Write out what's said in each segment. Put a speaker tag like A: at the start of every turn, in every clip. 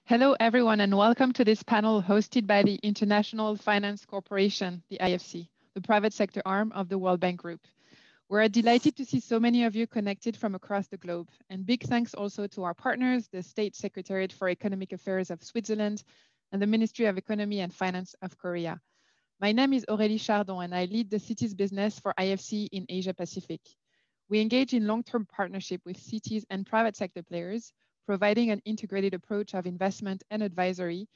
A: Hello, everyone, and welcome to this panel hosted by the International Finance Corporation, the IFC, the private sector arm of the World Bank Group. We're delighted to see so many of you connected from across the globe. And big thanks also to our partners, the State Secretariat for Economic Affairs of Switzerland and the Ministry of Economy and Finance of Korea. My name is Aurélie Chardon, and I lead the cities business for IFC in Asia Pacific. We engage in long-term partnership with cities and private sector players, providing an integrated approach of investment and advisory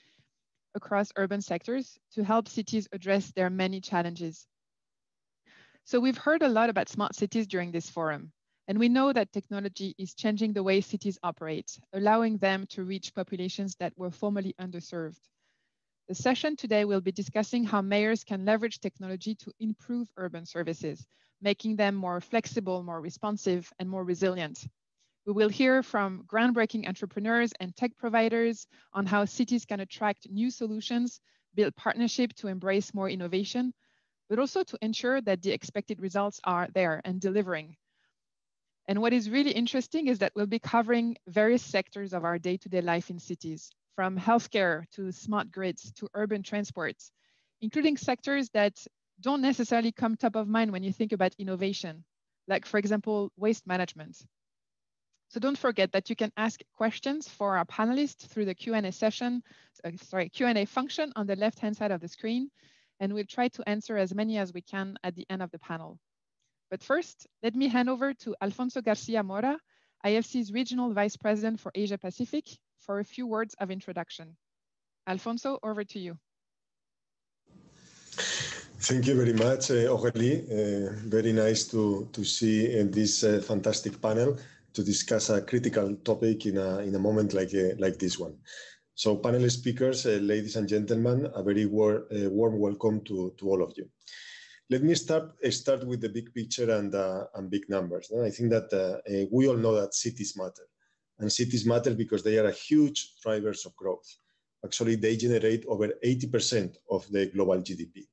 A: across urban sectors to help cities address their many challenges. So we've heard a lot about smart cities during this forum, and we know that technology is changing the way cities operate, allowing them to reach populations that were formerly underserved. The session today will be discussing how mayors can leverage technology to improve urban services, making them more flexible, more responsive, and more resilient. We will hear from groundbreaking entrepreneurs and tech providers on how cities can attract new solutions, build partnership to embrace more innovation, but also to ensure that the expected results are there and delivering. And what is really interesting is that we'll be covering various sectors of our day-to-day life in cities, from healthcare to smart grids to urban transport, including sectors that don't necessarily come top of mind when you think about innovation, like, for example, waste management. So don't forget that you can ask questions for our panelists through the Q&A Q&A function on the left-hand side of the screen, and we'll try to answer as many as we can at the end of the panel. But first, let me hand over to Alfonso Garcia Mora, IFC's Regional Vice President for Asia Pacific, for a few words of introduction. Alfonso, over to you.
B: Thank you very much, Aurélie. Very nice to see this fantastic panel to discuss a critical topic in a moment like this one. So panel speakers, ladies and gentlemen, a very warm welcome to all of you. Let me start with the big picture and big numbers. I think that we all know that cities matter. And cities matter because they are huge drivers of growth. Actually, they generate over 80% of the global GDP.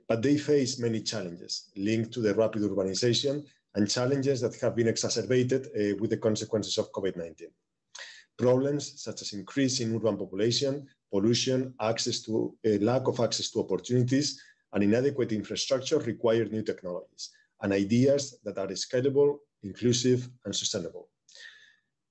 B: But they face many challenges linked to the rapid urbanization and challenges that have been exacerbated with the consequences of COVID-19. Problems such as increase in urban population, pollution, lack of access to opportunities, and inadequate infrastructure require new technologies and ideas that are scalable, inclusive, and sustainable.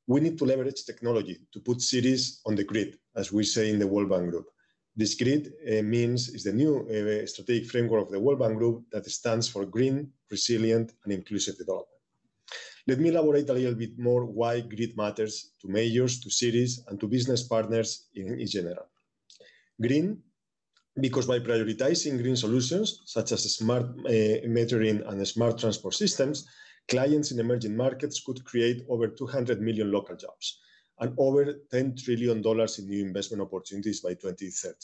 B: We need to leverage technology to put cities on the grid, as we say in the World Bank Group. This grid is the new strategic framework of the World Bank Group that stands for green, resilient, and inclusive development. Let me elaborate a little bit more why grid matters to mayors, to cities, and to business partners in general. Green, because by prioritizing green solutions, such as smart metering and smart transport systems, clients in emerging markets could create over 200 million local jobs and over $10 trillion in new investment opportunities by 2030.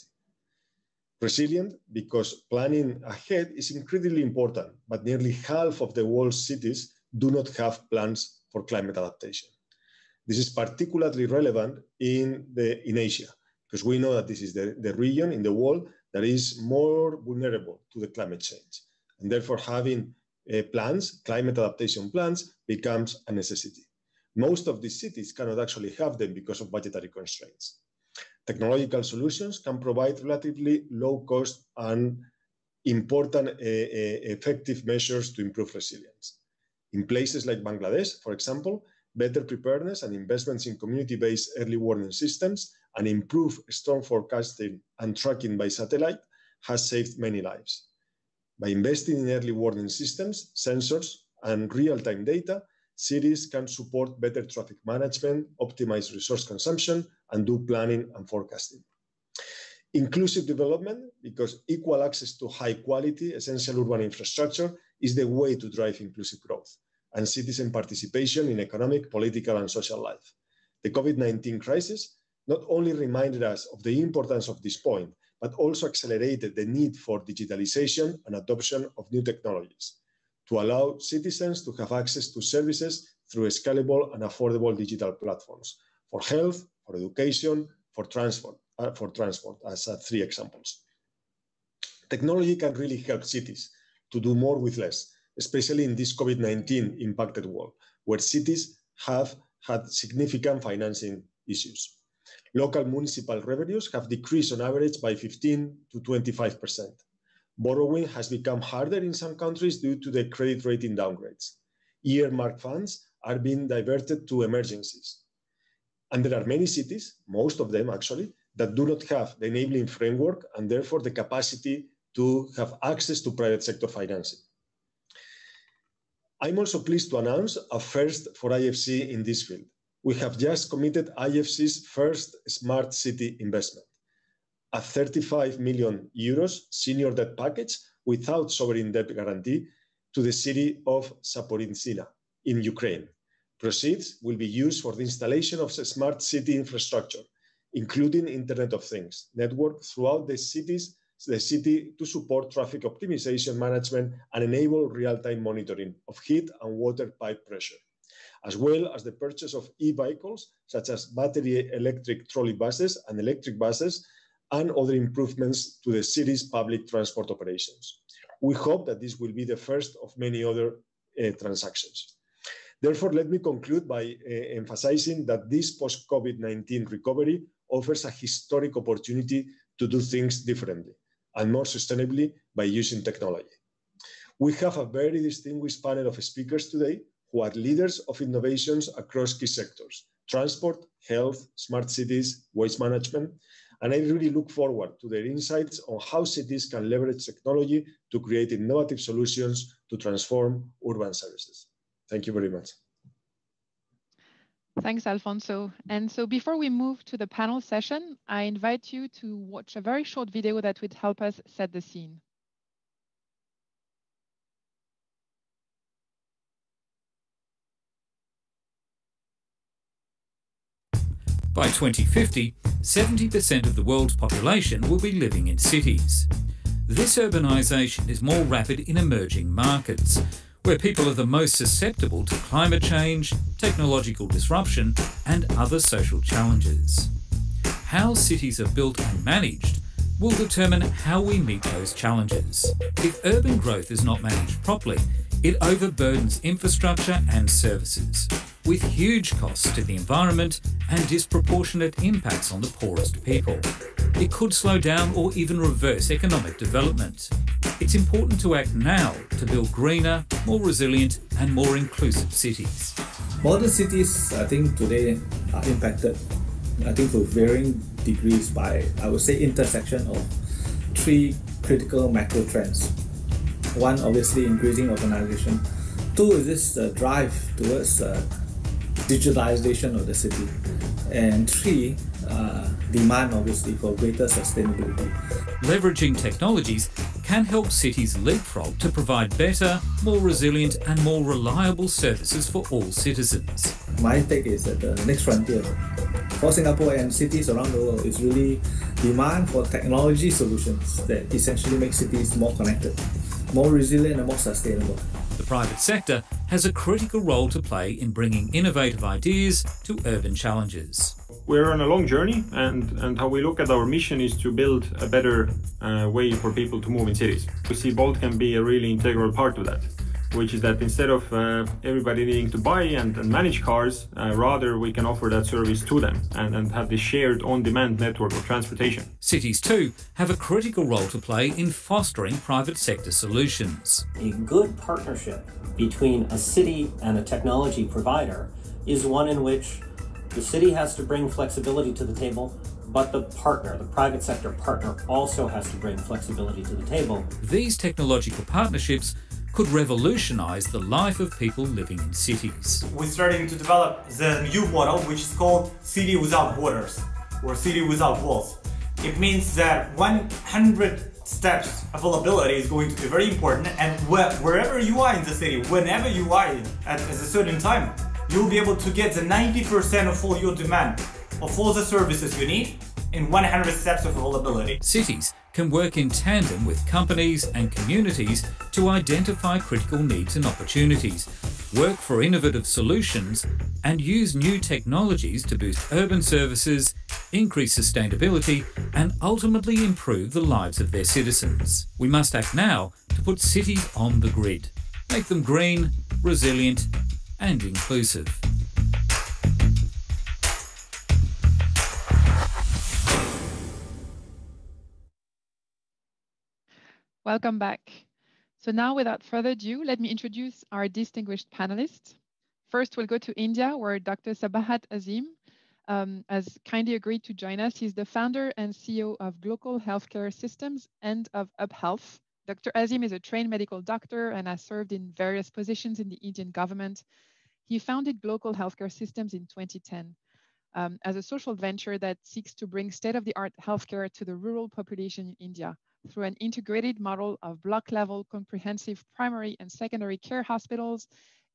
B: Resilient, because planning ahead is incredibly important, but nearly half of the world's cities do not have plans for climate adaptation. This is particularly relevant in Asia, because we know that this is the region in the world that is more vulnerable to the climate change. And therefore, having climate adaptation plans becomes a necessity. Most of these cities cannot actually have them because of budgetary constraints. Technological solutions can provide relatively low cost and important effective measures to improve resilience. In places like Bangladesh, for example, better preparedness and investments in community-based early warning systems and improved storm forecasting and tracking by satellite has saved many lives. By investing in early warning systems, sensors, and real-time data, cities can support better traffic management, optimize resource consumption, and do planning and forecasting. Inclusive development, because equal access to high-quality, essential urban infrastructure is the way to drive inclusive growth and citizen participation in economic, political, and social life. The COVID-19 crisis not only reminded us of the importance of this point, but also accelerated the need for digitalization and adoption of new technologies to allow citizens to have access to services through scalable and affordable digital platforms for health, for education, for transport as 3 examples. Technology can really help cities to do more with less, especially in this COVID-19 impacted world, where cities have had significant financing issues. Local municipal revenues have decreased on average by 15 to 25%. Borrowing has become harder in some countries due to the credit rating downgrades. Earmarked funds are being diverted to emergencies. And there are many cities, most of them actually, that do not have the enabling framework and therefore the capacity to have access to private sector financing. I'm also pleased to announce a first for IFC in this field. We have just committed IFC's first smart city investment, a 35 million euros senior debt package without sovereign debt guarantee to the city of Zaporizhzhia in Ukraine. Proceeds will be used for the installation of smart city infrastructure, including Internet of Things network throughout the city to support traffic optimization management and enable real-time monitoring of heat and water pipe pressure, as well as the purchase of e-vehicles such as battery electric trolley buses and electric buses and other improvements to the city's public transport operations. We hope that this will be the first of many other transactions. Therefore, let me conclude by emphasizing that this post-COVID-19 recovery offers a historic opportunity to do things differently and more sustainably by using technology. We have a very distinguished panel of speakers today who are leaders of innovations across key sectors: transport, health, smart cities, waste management. And I really look forward to their insights on how cities can leverage technology to create innovative solutions to transform urban services. Thank you very much.
A: Thanks, Alfonso. And so before we move to the panel session, I invite you to watch a very short video that would help us set the scene.
C: By 2050, 70% of the world's population will be living in cities. This urbanisation is more rapid in emerging markets, where people are the most susceptible to climate change, technological disruption, and other social challenges. How cities are built and managed will determine how we meet those challenges. If urban growth is not managed properly, it overburdens infrastructure and services, with huge costs to the environment and disproportionate impacts on the poorest people. It could slow down or even reverse economic development. It's important to act now to build greener, more resilient and more inclusive cities.
D: Modern cities, I think, today are impacted, to varying degrees by, I would say, intersection of three critical macro trends. One, obviously, increasing urbanization. Two is this drive towards digitalization of the city. And three, demand, obviously, for greater sustainability.
C: Leveraging technologies can help cities leapfrog to provide better, more resilient and more reliable services for all citizens.
D: My take is that the next frontier for Singapore and cities around the world is really demand for technology solutions that essentially make cities more connected, more resilient and more sustainable.
C: The private sector has a critical role to play in bringing innovative ideas to urban challenges.
E: We're on a long journey, and how we look at our mission is to build a better way for people to move in cities. We see Bolt can be a really integral part of that, which is that instead of everybody needing to buy and manage cars, rather we can offer that service to them and have this shared on-demand network of transportation.
C: Cities too have a critical role to play in fostering private sector solutions.
F: A good partnership between a city and a technology provider is one in which the city has to bring flexibility to the table, but the partner, the private sector partner, also has to bring flexibility to the table.
C: These technological partnerships could revolutionize the life of people living in cities.
G: We're starting to develop the new model, which is called City Without Borders, or City Without Walls. It means that 100 steps availability is going to be very important, and wherever you are in the city, whenever you are at a certain time, you'll be able to get the 90% of all your demand, of all the services you need, in 100 steps of availability.
C: Cities can work in tandem with companies and communities to identify critical needs and opportunities, work for innovative solutions, and use new technologies to boost urban services, increase sustainability, and ultimately improve the lives of their citizens. We must act now to put cities on the grid, make them green, resilient, and inclusive.
A: Welcome back. So now, without further ado, let me introduce our distinguished panelists. First, we'll go to India, where Dr. Sabahat Azim has kindly agreed to join us. He's the founder and CEO of Global Healthcare Systems and of UpHealth. Dr. Azim is a trained medical doctor and has served in various positions in the Indian government. He founded Global Healthcare Systems in 2010 as a social venture that seeks to bring state-of-the-art healthcare to the rural population in India through an integrated model of block-level comprehensive primary and secondary care hospitals,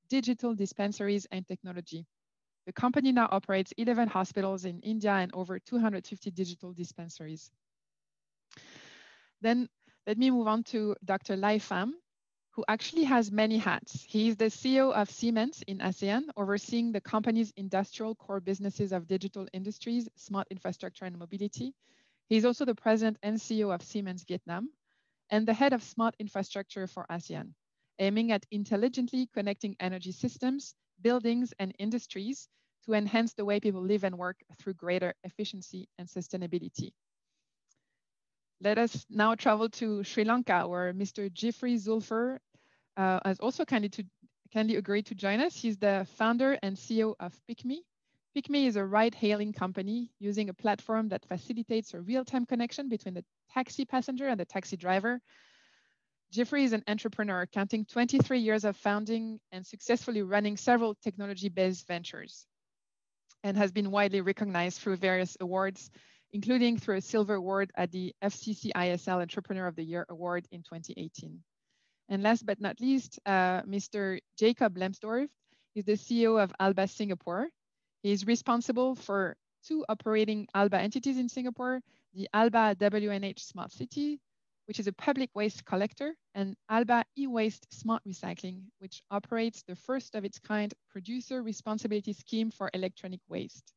A: digital dispensaries, and technology. The company now operates 11 hospitals in India and over 250 digital dispensaries. Then let me move on to Dr. Thai-Lai Pham, who actually has many hats. He is the CEO of Siemens in ASEAN, overseeing the company's industrial core businesses of digital industries, smart infrastructure, and mobility. He is also the president and CEO of Siemens Vietnam and the head of smart infrastructure for ASEAN, aiming at intelligently connecting energy systems, buildings, and industries to enhance the way people live and work through greater efficiency and sustainability. Let us now travel to Sri Lanka, where Mr. Jiffry Zulfer has also kindly agreed to join us. He's the founder and CEO of PickMe. PickMe is a ride-hailing company using a platform that facilitates a real-time connection between the taxi passenger and the taxi driver. Jiffry is an entrepreneur counting 23 years of founding and successfully running several technology-based ventures, and has been widely recognized through various awards, including through a silver award at the FCC ISL Entrepreneur of the Year Award in 2018. And last but not least, Mr. Jakob Lambsdorff is the CEO of Alba Singapore. He is responsible for 2 operating Alba entities in Singapore, the Alba WNH Smart City, which is a public waste collector, and Alba E-Waste Smart Recycling, which operates the first of its kind producer responsibility scheme for electronic waste.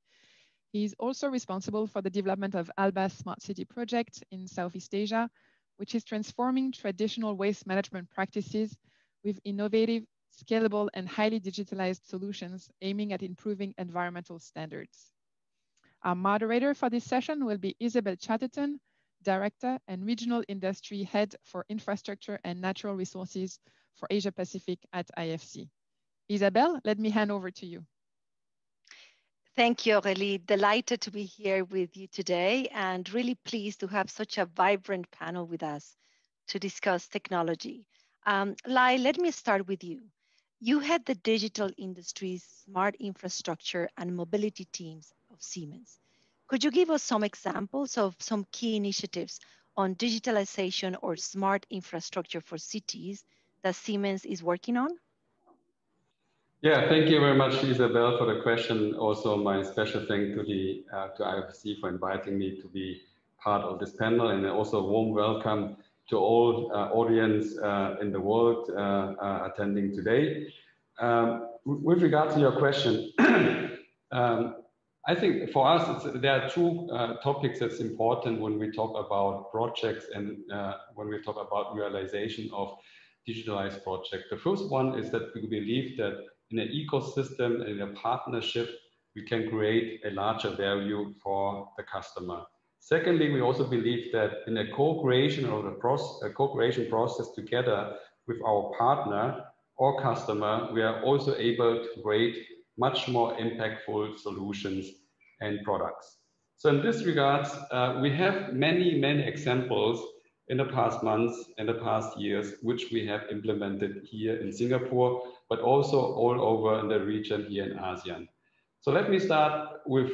A: He is also responsible for the development of Alba Smart City project in Southeast Asia, which is transforming traditional waste management practices with innovative, scalable, and highly digitalized solutions aiming at improving environmental standards. Our moderator for this session will be Isabel Chatterton, Director and Regional Industry Head for Infrastructure and Natural Resources for Asia Pacific at IFC. Isabel, let me hand over to you.
H: Thank you, Aurélie. Delighted to be here with you today and really pleased to have such a vibrant panel with us to discuss technology. Lai, let me start with you. You head the digital industries, smart infrastructure, and mobility teams of Siemens. Could you give us some examples of some key initiatives on digitalization or smart infrastructure for cities that Siemens is working on?
I: Yeah, thank you very much, Isabel, for the question. Also, my special thanks to the to IFC for inviting me to be part of this panel, and also a warm welcome to all audience in the world attending today. With regard to your question, I think for us, there are 2 topics that's important when we talk about projects and when we talk about realization of digitalized projects. The first one is that we believe that in an ecosystem, in a partnership, we can create a larger value for the customer. Secondly, we also believe that in a co-creation or a co-creation process together with our partner or customer, we are also able to create much more impactful solutions and products. So in this regards, we have many examples in the past months and the past years, which we have implemented here in Singapore, but also all over in the region here in ASEAN. So let me start with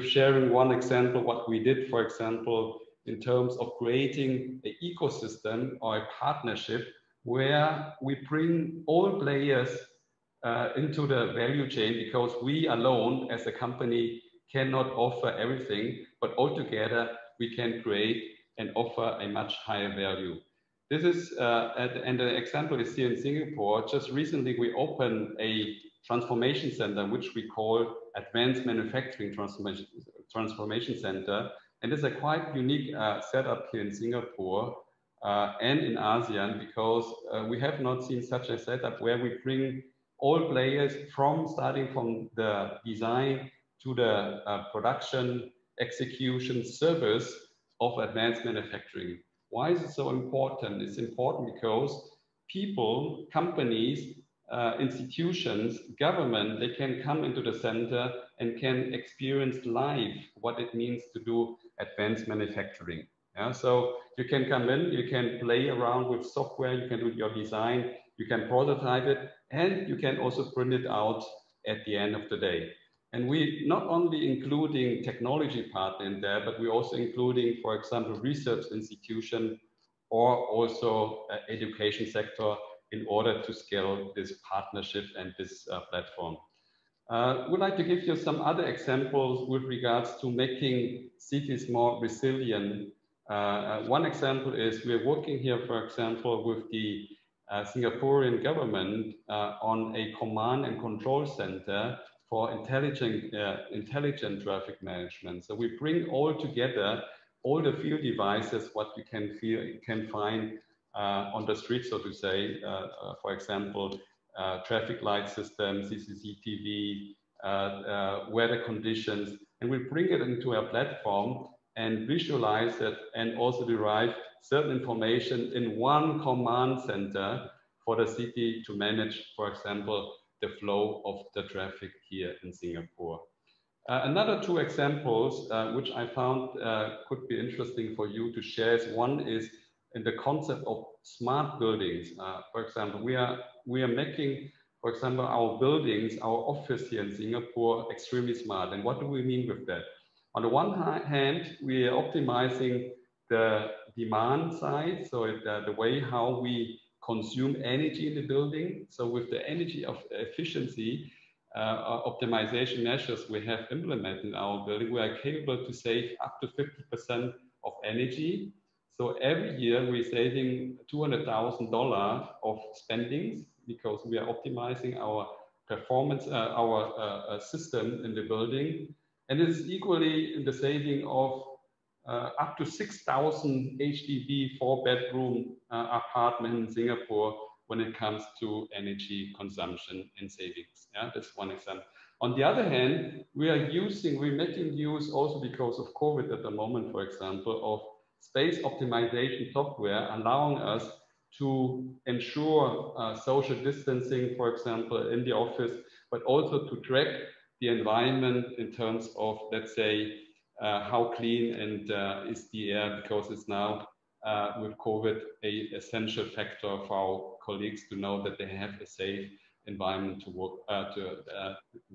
I: sharing one example, what we did, for example, in terms of creating an ecosystem or a partnership where we bring all players into the value chain, because we alone as a company cannot offer everything, but all together we can create and offer a much higher value. This is, and the example is here in Singapore. Just recently we opened a transformation center, which we call Advanced Manufacturing Transformation Center. And it's a quite unique setup here in Singapore and in ASEAN, because we have not seen such a setup where we bring all players starting from the design to the production, execution, service of advanced manufacturing. Why is it so important? It's important because people, companies, institutions, government, they can come into the center and can experience live what it means to do advanced manufacturing. Yeah, so you can come in, you can play around with software, you can do your design, you can prototype it, and you can also print it out at the end of the day. And we not only including technology part in there, but we're also including, for example, research institution or also education sector in order to scale this partnership and this platform. Would like to give you some other examples with regards to making cities more resilient. One example is we're working here, for example, with the Singaporean government on a command and control center for intelligent traffic management. So we bring all together all the field devices what you can find on the street, so to say. For example, traffic light systems, CCTV, weather conditions, and we bring it into a platform and visualize it and also derive certain information in one command center for the city to manage, for example, the flow of the traffic here in Singapore. Another two examples which I found could be interesting for you to share is one is in the concept of smart buildings. For example, we are making, for example, our buildings, our office here in Singapore extremely smart. And what do we mean with that? On the one hand, we are optimizing the demand side, so the way how we consume energy in the building. So with the energy of efficiency optimization measures we have implemented in our building, we are capable to save up to 50% of energy. So every year we're saving $200,000 of spendings because we are optimizing our performance, our system in the building. And it is equally in the saving of up to 6,000 HDB 4-bedroom apartment in Singapore when it comes to energy consumption and savings. Yeah, that's one example. On the other hand, we're making use also because of COVID at the moment, for example, of space optimization software, allowing us to ensure social distancing, for example, in the office, but also to track the environment in terms of, let's say, how clean and is the air, because it's now with COVID a essential factor for our colleagues to know that they have a safe environment to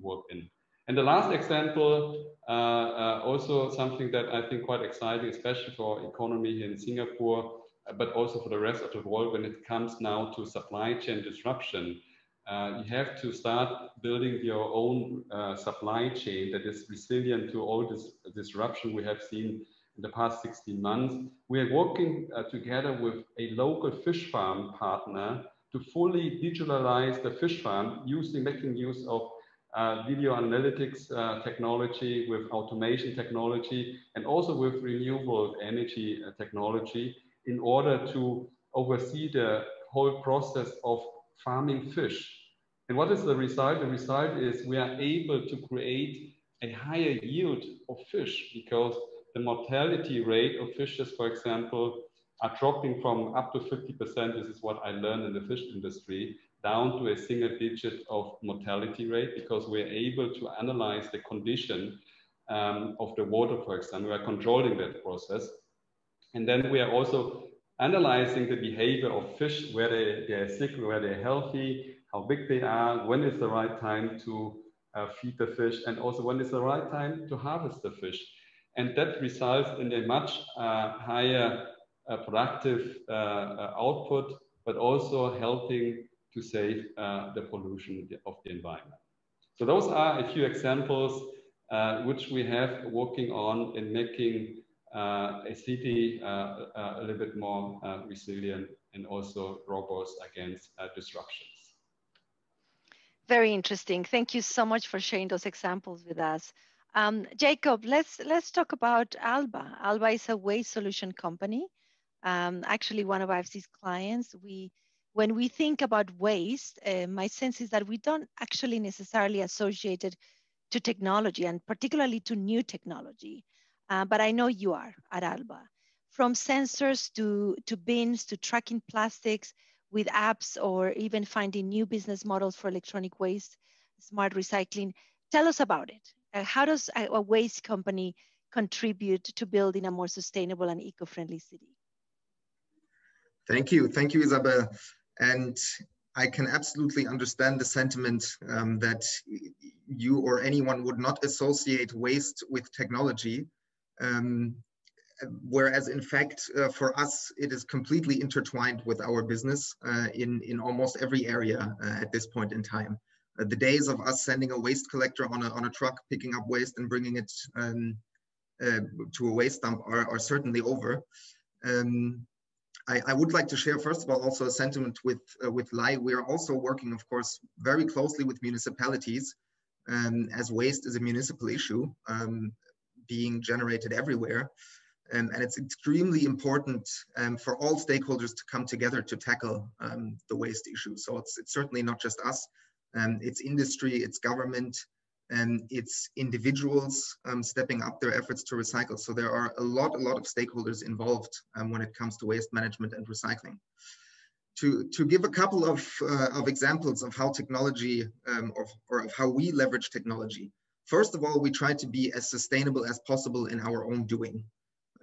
I: work in. And the last example, also something that I think quite exciting, especially for economy here in Singapore, but also for the rest of the world when it comes now to supply chain disruption. You have to start building your own supply chain that is resilient to all this disruption we have seen in the past 16 months. We are working together with a local fish farm partner to fully digitalize the fish farm, making use of video analytics technology, with automation technology, and also with renewable energy technology in order to oversee the whole process of farming fish. And what is the result? The result is we are able to create a higher yield of fish because the mortality rate of fishes, for example, are dropping from up to 50%, this is what I learned in the fish industry, down to a single digit of mortality rate because we're able to analyze the condition of the water, for example. We are controlling that process. And then we are also analyzing the behavior of fish, where they are sick, where they're healthy, how big they are, when is the right time to feed the fish, and also when is the right time to harvest the fish. And that results in a much higher productive output, but also helping to save the pollution of the environment. So those are a few examples which we have working on in making a city a little bit more resilient and also robust against disruptions.
H: Very interesting. Thank you so much for sharing those examples with us. Jakob, let's talk about Alba. Alba is a waste solution company. Actually, one of IFC's clients. When we think about waste, my sense is that we don't actually necessarily associate it to technology, and particularly to new technology. But I know you are at Alba. from sensors to bins to tracking plastics with apps, or even finding new business models for electronic waste, smart recycling. Tell us about it. How does a waste company contribute to building a more sustainable and eco-friendly city?
J: Thank you, Isabel. And I can absolutely understand the sentiment that you or anyone would not associate waste with technology. Whereas in fact, for us, it is completely intertwined with our business in almost every area at this point in time. The days of us sending a waste collector on a truck, picking up waste and bringing it to a waste dump are certainly over. I would like to share, first of all, also a sentiment with Lai. We are also working, of course, very closely with municipalities, as waste is a municipal issue being generated everywhere. And it's extremely important for all stakeholders to come together to tackle the waste issue. So it's certainly not just us, it's industry, it's government, and it's individuals stepping up their efforts to recycle. So there are a lot of stakeholders involved when it comes to waste management and recycling. To give a couple of examples of how technology or of how we leverage technology. First of all, we try to be as sustainable as possible in our own doing.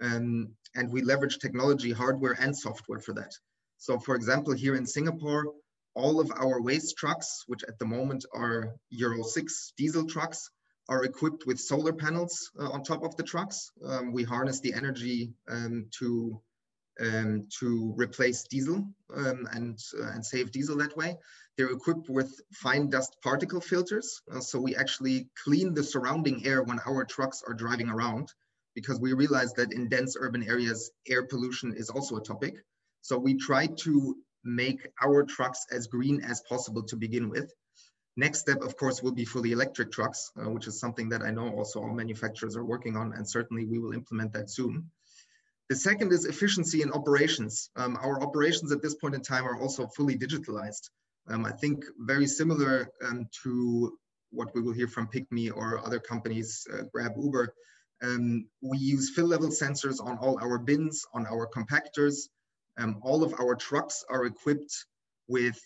J: And we leverage technology, hardware and software for that. So for example, here in Singapore, all of our waste trucks, which at the moment are Euro 6 diesel trucks, are equipped with solar panels on top of the trucks. We harness the energy to replace diesel and save diesel that way. They're equipped with fine dust particle filters. So we actually clean the surrounding air when our trucks are driving around, because we realize that in dense urban areas, air pollution is also a topic. So we try to make our trucks as green as possible to begin with. Next step, of course, will be fully electric trucks, which is something that I know also all manufacturers are working on, and certainly we will implement that soon. The second is efficiency in operations. Our operations at this point in time are also fully digitalized. I think very similar to what we will hear from PickMe or other companies, Grab, Uber. We use fill level sensors on all our bins, on our compactors. All of our trucks are equipped with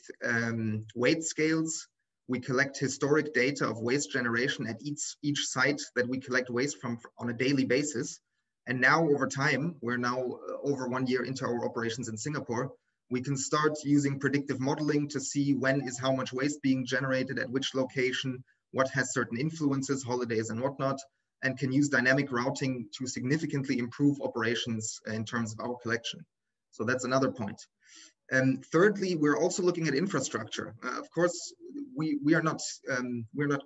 J: weight scales. We collect historic data of waste generation at each site that we collect waste from on a daily basis. And now over time, we're now over 1 year into our operations in Singapore, we can start using predictive modeling to see when is how much waste being generated at which location, what has certain influences, holidays and whatnot, and can use dynamic routing to significantly improve operations in terms of our collection. So that's another point. And thirdly, we're also looking at infrastructure. Of course, we're not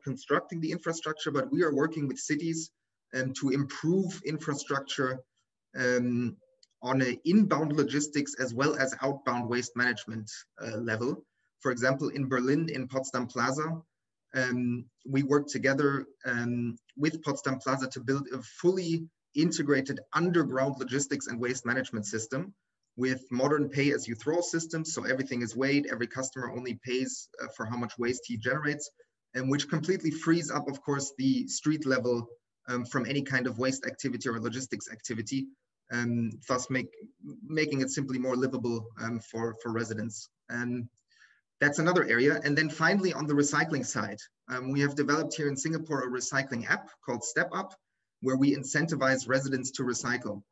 J: constructing the infrastructure, but we are working with cities to improve infrastructure on an inbound logistics as well as outbound waste management level. For example, in Berlin, in Potsdam Plaza, we worked together with Potsdam Plaza to build a fully integrated underground logistics and waste management system with modern pay-as-you-throw systems. So everything is weighed, every customer only pays for how much waste he generates, and which completely frees up, of course, the street level from any kind of waste activity or logistics activity, thus making it simply more livable for residents. That's another area. And then finally, on the recycling side, we have developed here in Singapore a recycling app called Step Up, where we incentivize residents to recycle.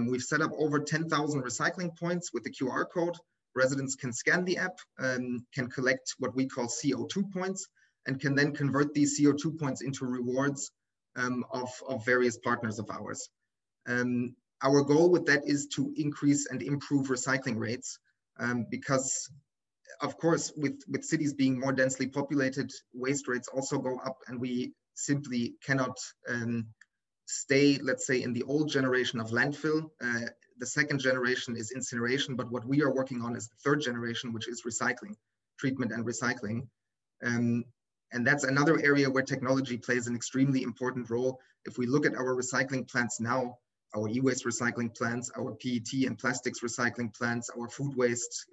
J: We've set up over 10,000 recycling points with the QR code. Residents can scan the app, can collect what we call CO2 points, and can then convert these CO2 points into rewards of various partners of ours. Our goal with that is to increase and improve recycling rates, because of course, with cities being more densely populated, waste rates also go up, and we simply cannot stay, let's say, in the old generation of landfill. The second generation is incineration, but what we are working on is the third generation, which is recycling, treatment and recycling. And that's another area where technology plays an extremely important role. If we look at our recycling plants now, our e-waste recycling plants, our PET and plastics recycling plants, our food waste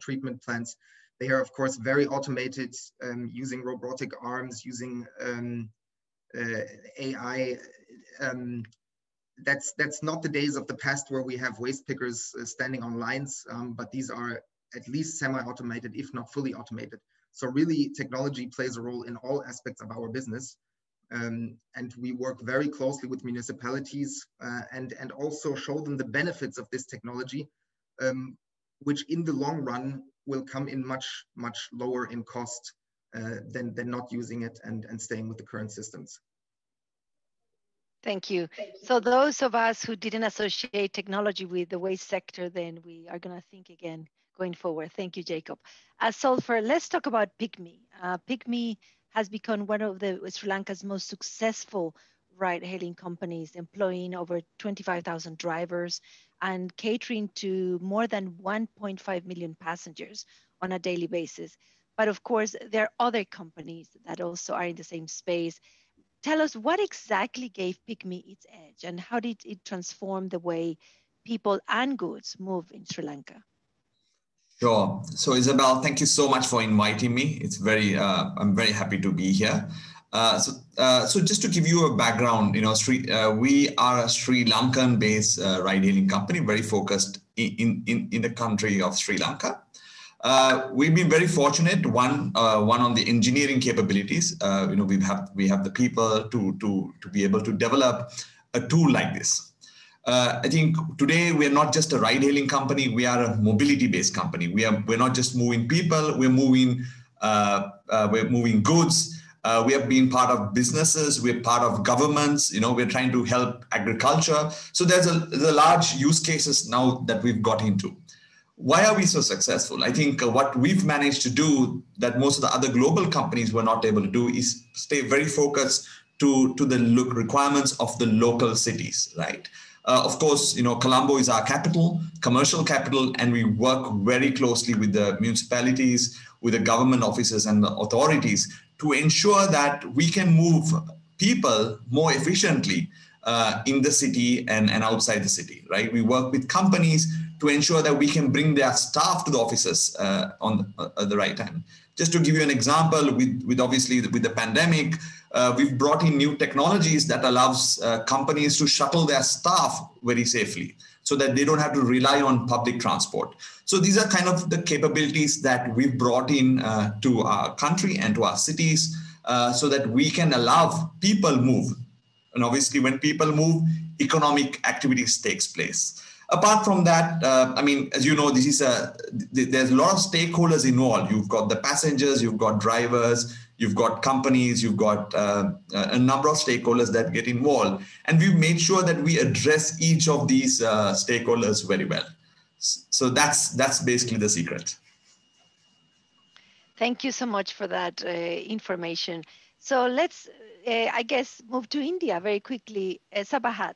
J: treatment plants, they are of course very automated, using robotic arms, using AI that's not the days of the past where we have waste pickers standing on lines, but these are at least semi-automated, if not fully automated. So really, technology plays a role in all aspects of our business. And we work very closely with municipalities and also show them the benefits of this technology, which in the long run will come in much lower in cost than not using it and staying with the current systems.
H: Thank you. So those of us who didn't associate technology with the waste sector, then we are going to think again going forward. Thank you, Jakob. Zulfer, let's talk about Pygmy. Pygmy has become one of the Sri Lanka's most successful ride-hailing companies, employing over 25,000 drivers and catering to more than 1.5 million passengers on a daily basis. But of course, there are other companies that also are in the same space. Tell us what exactly gave Pygmy its edge and how did it transform the way people and goods move in Sri Lanka?
K: Sure. So Isabel, thank you so much for inviting me. It's I'm very happy to be here. So just to give you a background, we are a Sri Lankan-based ride-hailing company, very focused in the country of Sri Lanka. We've been very fortunate. One on the engineering capabilities. We have the people to be able to develop a tool like this. I think today we are not just a ride-hailing company; we are a mobility-based company. We're not just moving people; we're moving goods. We have been part of businesses. We're part of governments. We're trying to help agriculture. So there's a large use cases now that we've got into. Why are we so successful? I think what we've managed to do that most of the other global companies were not able to do is stay very focused to the requirements of the local cities, right? Of course, Colombo is our capital, commercial capital, and we work very closely with the municipalities, with the government offices and the authorities to ensure that we can move people more efficiently in the city and outside the city, right? We work with companies to ensure that we can bring their staff to the offices at the right time. Just to give you an example, with the pandemic, we've brought in new technologies that allows companies to shuttle their staff very safely so that they don't have to rely on public transport. So these are kind of the capabilities that we've brought in to our country and to our cities so that we can allow people move. And obviously when people move, economic activities takes place. Apart from that, as you know, there's a lot of stakeholders involved. You've got the passengers, you've got drivers, you've got companies, you've got a number of stakeholders that get involved. And we've made sure that we address each of these stakeholders very well. So that's basically the secret.
H: Thank you so much for that information. So let's, I guess, move to India very quickly. Sabahat.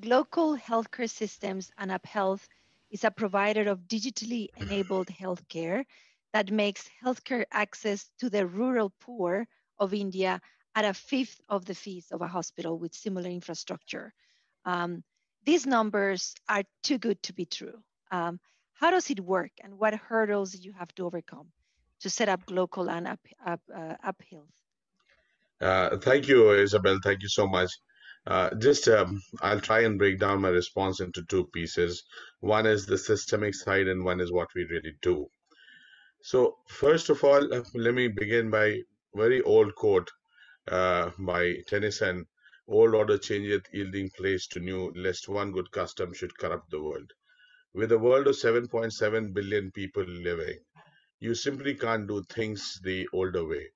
H: Local healthcare systems and UpHealth is a provider of digitally enabled healthcare that makes healthcare access to the rural poor of India at a fifth of the fees of a hospital with similar infrastructure. These numbers are too good to be true. How does it work and what hurdles do you have to overcome to set up local and UpHealth?
L: Thank you, Isabel. Thank you so much. I'll try and break down my response into two pieces. One is the systemic side and one is what we really do. So first of all, let me begin by a very old quote by Tennyson: "Old order changeth, yielding place to new, lest one good custom should corrupt the world." With a world of 7.7 billion people living, you simply can't do things the older way.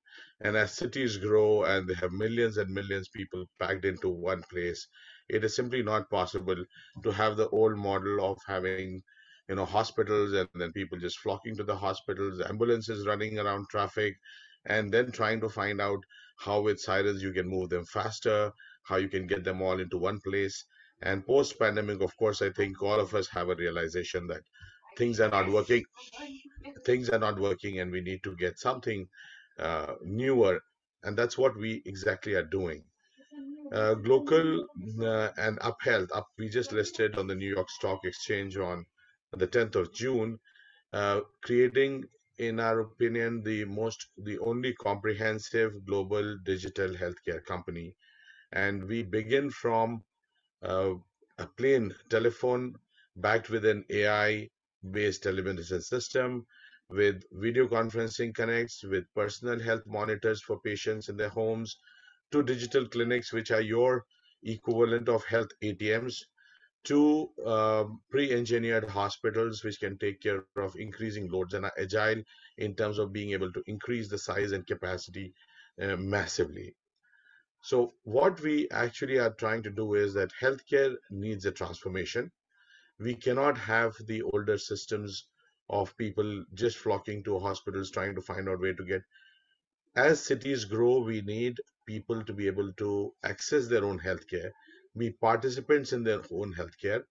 L: And as cities grow and they have millions and millions of people packed into one place, it is simply not possible to have the old model of having, hospitals and then people just flocking to the hospitals, ambulances running around traffic, and then trying to find out how with sirens you can move them faster, how you can get them all into one place. And post-pandemic, of course, I think all of us have a realization that things are not working. Things are not working and we need to get something newer, and that's what we exactly are doing. Local and UpHealth, we just listed on the New York Stock Exchange on the 10th of June, creating, in our opinion, the only comprehensive global digital healthcare company. And we begin from a plain telephone backed with an AI-based telemedicine system, with video conferencing connects, with personal health monitors for patients in their homes, to digital clinics, which are your equivalent of health ATMs, to pre-engineered hospitals, which can take care of increasing loads and are agile in terms of being able to increase the size and capacity massively. So what we actually are trying to do is that healthcare needs a transformation. We cannot have the older systems of people just flocking to hospitals trying to find out where to get. As cities grow, we need people to be able to access their own healthcare, be participants in their own healthcare,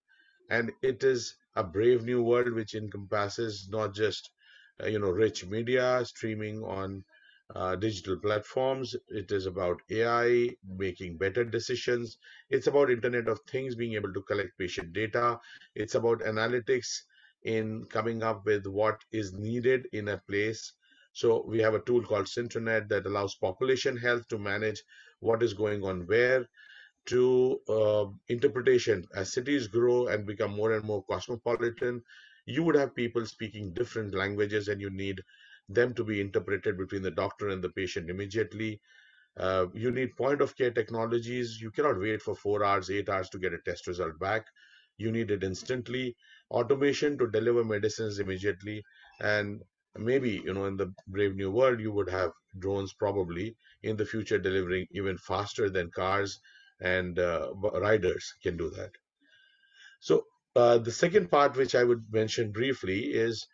L: and it is a brave new world which encompasses not just rich media streaming on digital platforms. It is about AI making better decisions. It's about Internet of Things being able to collect patient data. It's about analytics in coming up with what is needed in a place. So we have a tool called Syntranet that allows population health to manage what is going on where, to interpretation. As cities grow and become more and more cosmopolitan, you would have people speaking different languages, and you need them to be interpreted between the doctor and the patient immediately. You need point of care technologies. You cannot wait for 4 hours, 8 hours to get a test result back. You need it instantly. Automation to deliver medicines immediately. And maybe, in the brave new world, you would have drones probably in the future delivering even faster than cars, and riders can do that. So the second part, which I would mention briefly, is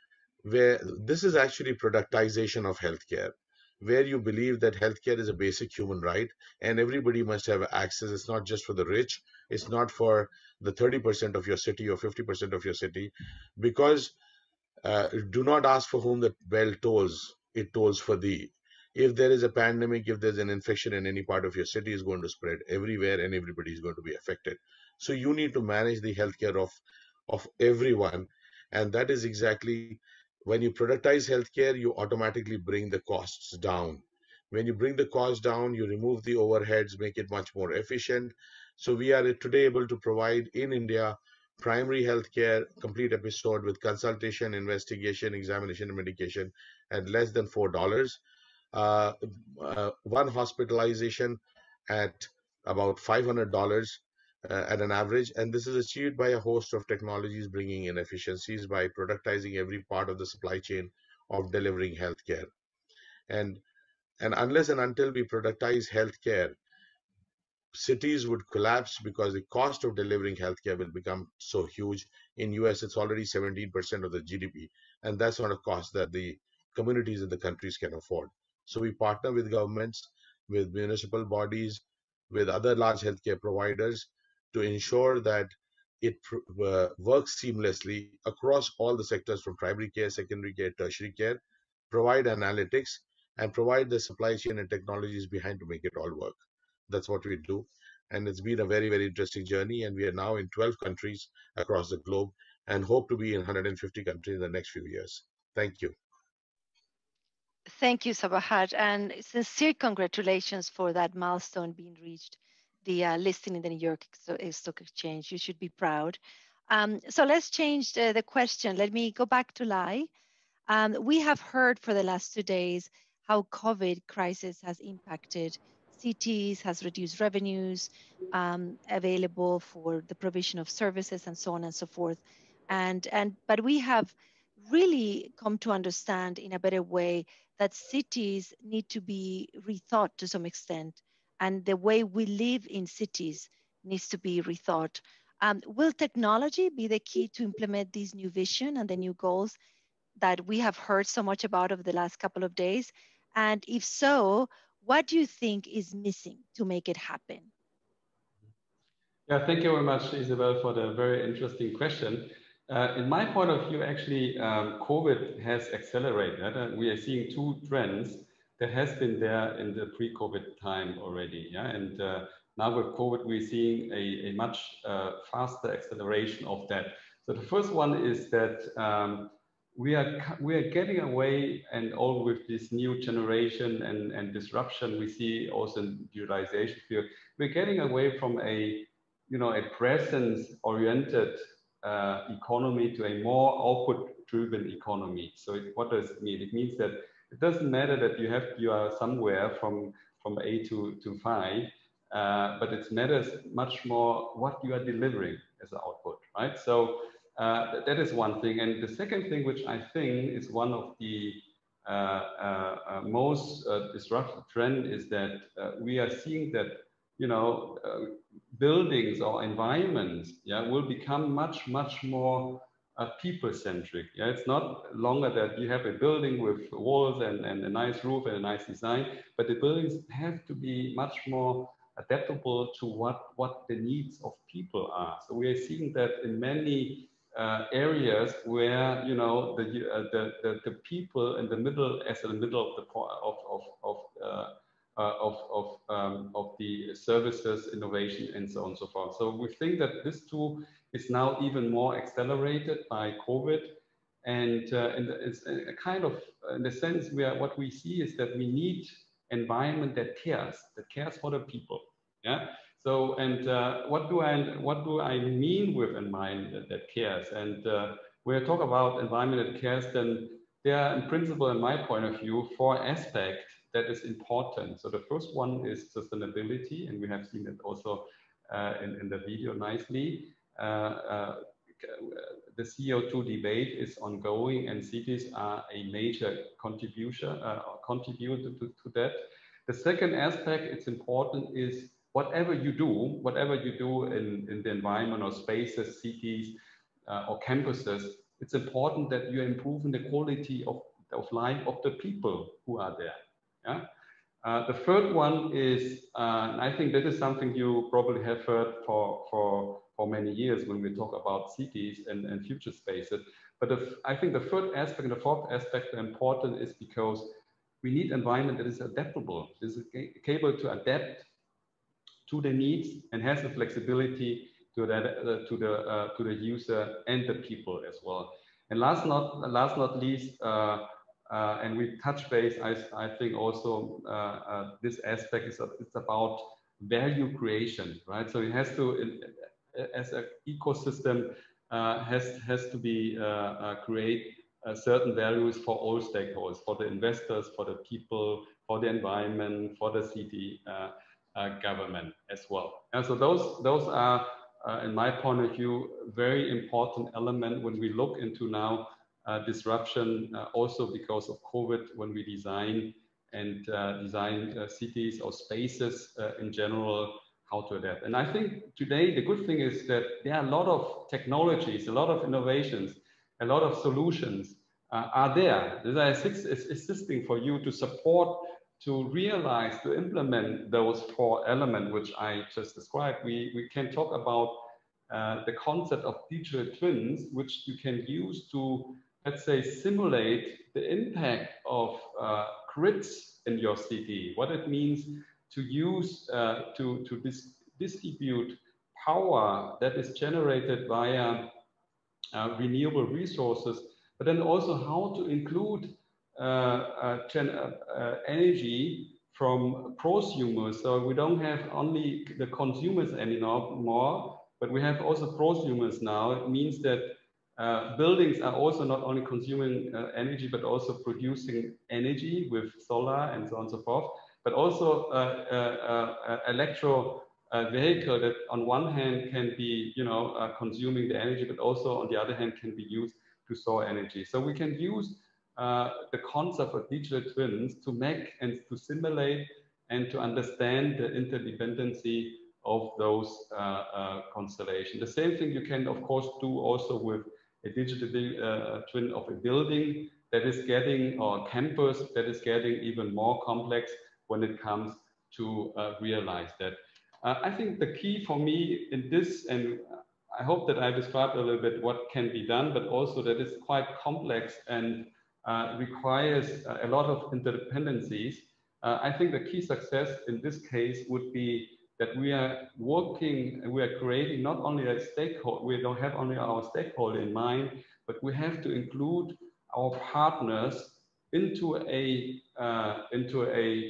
L: where this is actually productization of healthcare, where you believe that healthcare is a basic human right and everybody must have access. It's not just for the rich. It's not for the 30% of your city or 50% of your city, because do not ask for whom the bell tolls, it tolls for thee. If there is a pandemic, if there's an infection in any part of your city, is going to spread everywhere and everybody is going to be affected. So you need to manage the healthcare of everyone. And that is exactly, when you productize healthcare, you automatically bring the costs down. When you bring the costs down, you remove the overheads, make it much more efficient. So we are today able to provide in India primary healthcare, complete episode with consultation, investigation, examination, and medication at less than $4. One hospitalization at about $500 at an average. And this is achieved by a host of technologies bringing in efficiencies by productizing every part of the supply chain of delivering healthcare. And unless and until we productize healthcare, cities would collapse because the cost of delivering healthcare will become so huge. In US, it's already 17% of the GDP, and that's not a cost that the communities in the countries can afford. So we partner with governments, with municipal bodies, with other large healthcare providers to ensure that it works seamlessly across all the sectors, from primary care, secondary care, tertiary care, provide analytics, and provide the supply chain and technologies behind to make it all work. That's what we do. And it's been a very, very interesting journey. And we are now in 12 countries across the globe and hope to be in 150 countries in the next few years. Thank you.
H: Thank you, Sabahat, and sincere congratulations for that milestone being reached, the listing in the New York Stock Exchange. You should be proud. So let's change the question. Let me go back to Lai. We have heard for the last 2 days how COVID crisis has impacted cities, has reduced revenues available for the provision of services and so on and so forth. But we have really come to understand in a better way that cities need to be rethought to some extent, and the way we live in cities needs to be rethought. Will technology be the key to implement these new vision and the new goals that we have heard so much about over the last couple of days? And if so, what do you think is missing to make it happen?
I: Yeah, thank you very much, Isabel, for the very interesting question. In my point of view, actually, COVID has accelerated. We are seeing two trends that has been there in the pre-COVID time already. Yeah, and now with COVID, we're seeing a much faster acceleration of that. So the first one is that we are getting away, and all with this new generation and disruption we see also in digitalization field, we're getting away from a a presence-oriented economy to a more output-driven economy. So what does it mean? It means that it doesn't matter that you are somewhere from A to Phi, but it matters much more what you are delivering as an output, right? So that is one thing. And the second thing, which I think is one of the most disruptive trend, is that we are seeing that buildings or environments will become much more people-centric. It's not longer that you have a building with walls and a nice roof and a nice design, but the buildings have to be much more adaptable to what the needs of people are. So we are seeing that in many areas where the people in the middle, as in the middle of the services, innovation, and so on and so forth. So we think that this too is now even more accelerated by COVID, and it's a kind of, in the sense where what we see is that we need environment that cares for the people. Yeah. So, and what do I mean with environment that cares? And when I talk about environment that cares, then there are, in principle, in my point of view, 4 aspects that is important. So the first one is sustainability, and we have seen it also in the video nicely. The CO2 debate is ongoing, and cities are a major contributor to that. The second aspect, it's important, is whatever you do in the environment or spaces, cities or campuses, it's important that you're improving the quality of life of the people who are there. Yeah? The third one is, and I think that is something you probably have heard for many years when we talk about cities and future spaces. But I think the third aspect and the fourth aspect are important, is because we need environment that is adaptable, is capable to adapt to the needs and has the flexibility to the user and the people as well. And last not least, and we touch base, I think also this aspect is it's about value creation, right? So it has to, as an ecosystem, has to be create certain values for all stakeholders, for the investors, for the people, for the environment, for the city government as well. And so those are, in my point of view, very important element when we look into now disruption, also because of COVID, when we design cities or spaces in general, how to adapt. And I think today the good thing is that there are a lot of technologies, a lot of innovations, a lot of solutions are there. They are assisting for you to support, to realize, to implement those 4 elements which I just described. We can talk about the concept of digital twins, which you can use to, let's say, simulate the impact of grids in your city, what it means to use, to distribute power that is generated via renewable resources, but then also how to include energy from prosumers. So we don't have only the consumers anymore, but we have also prosumers now. It means that buildings are also not only consuming energy, but also producing energy with solar and so on and so forth, but also electro vehicle that on one hand can be, consuming the energy, but also on the other hand can be used to store energy. So we can use the concept of digital twins to make and to simulate and to understand the interdependency of those constellations. The same thing you can, of course, do also with a digital twin of a building that is getting, or campus that is getting even more complex when it comes to realize that. I think the key for me in this, and I hope that I described a little bit what can be done, but also that it's quite complex and requires a lot of interdependencies. I think the key success in this case would be that we are working and we are creating not only a stakeholder, we don't have only our stakeholder in mind, but we have to include our partners into a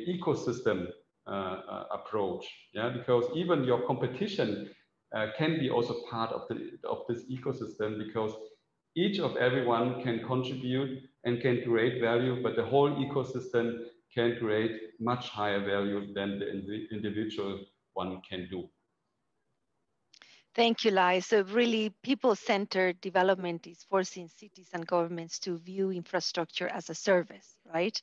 I: ecosystem approach. Yeah, because even your competition can be also part of this ecosystem, because each of everyone can contribute and can create value, but the whole ecosystem can create much higher value than the individual one can do.
H: Thank you, Lai. So really, people-centered development is forcing cities and governments to view infrastructure as a service, right?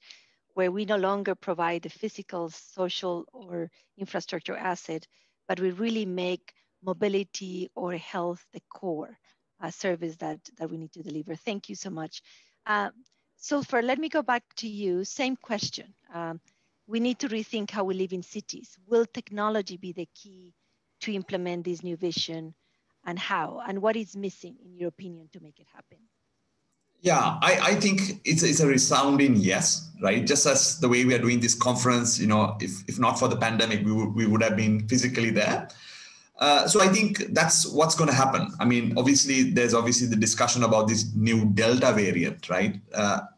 H: Where we no longer provide the physical, social, or infrastructure asset, but we really make mobility or health the core service that we need to deliver. Thank you so much. Zulfer, let me go back to you. Same question. We need to rethink how we live in cities. Will technology be the key to implement this new vision, and how? And what is missing, in your opinion, to make it happen?
K: Yeah, I think it's a resounding yes, right? Just as the way we are doing this conference, you know, if not for the pandemic, we would have been physically there. So I think that's what's going to happen. I mean, there's obviously the discussion about this new Delta variant, right?